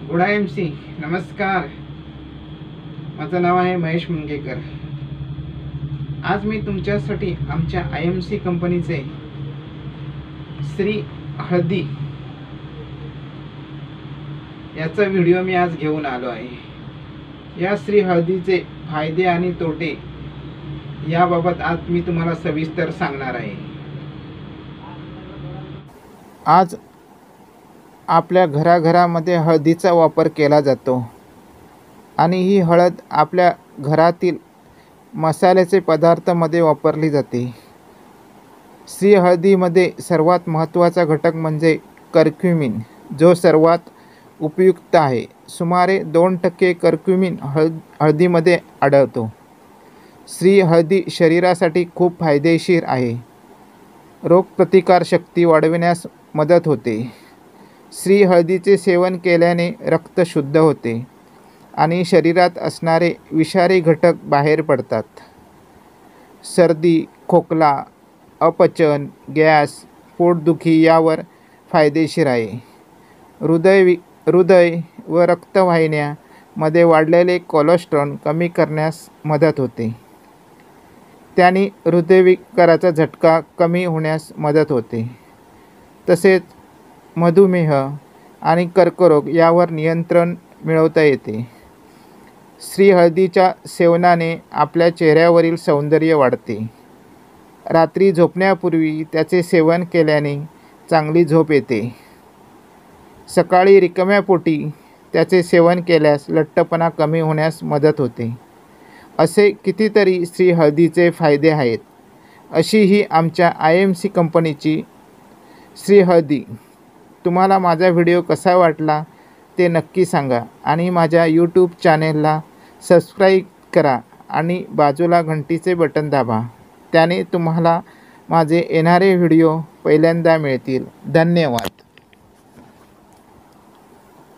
Good I M C नमस्कार. माझं नाव आहे महेश मुंगेकर. आज मी तुमच्यासाठी आमच्या आय एम सी कंपनीचे श्री हळदी याचा व्हिडिओ मी आज घेऊन आलो आहे. या श्री हळदीचे फायदे आणि तोटे याबाबत आज मी तुम्हाला सविस्तर सांगणार आहे. आज आपल्या घराघरामध्ये हळदीचा वापर केला जातो आणि ही हळद आपल्या घरातील मसाल्याचे पदार्थामध्ये वापरली जाते. श्री हळदीमध्ये सर्वात महत्त्वाचा घटक म्हणजे कर्क्युमिन, जो सर्वात उपयुक्त आहे. सुमारे 2% कर्क्युमिन हळदीमध्ये आढळतो. श्री हळदी शरीरासाठी खूप फायदेशीर आहे. रोगप्रतिकारशक्ती वाढविण्यास मदत होते. श्री हळदीचे सेवन केल्याने रक्त शुद्ध होते आणि शरीरात असणारे विषारी घटक बाहेर पडतात. सर्दी, खोकला, अपचन, गॅस, पोटदुखी यावर फायदेशीर आहे. हृदय व रक्तवाहिन्यामध्ये वाढलेले कोलेस्ट्रॉल कमी करण्यास मदत होते. त्याने हृदयविकाराचा झटका कमी होण्यास मदत होते. तसेच मधुमेह आणि कर्करोग यावर नियंत्रण मिळवता येते. श्री हळदीच्या सेवनाने आपल्या चेहऱ्यावरील सौंदर्य वाढते. रात्री झोपण्यापूर्वी त्याचे सेवन केल्याने चांगली झोप येते. सकाळी रिकाम्या पोटी त्याचे सेवन केल्यास लठ्ठपणा कमी होण्यास मदत होते. असे कितीतरी श्री हळदीचे फायदे आहेत. अशी ही आमच्या आय एम सी कंपनीची श्री हळदी. तुम्हाला माझा व्हिडिओ कसा वाटला ते नक्की सांगा आणि माझ्या यूट्यूब चॅनेलला सबस्क्राईब करा आणि बाजूला घंटीचे बटन दाबा. त्याने तुम्हाला माझे येणारे व्हिडिओ पहिल्यांदा मिळतील. धन्यवाद.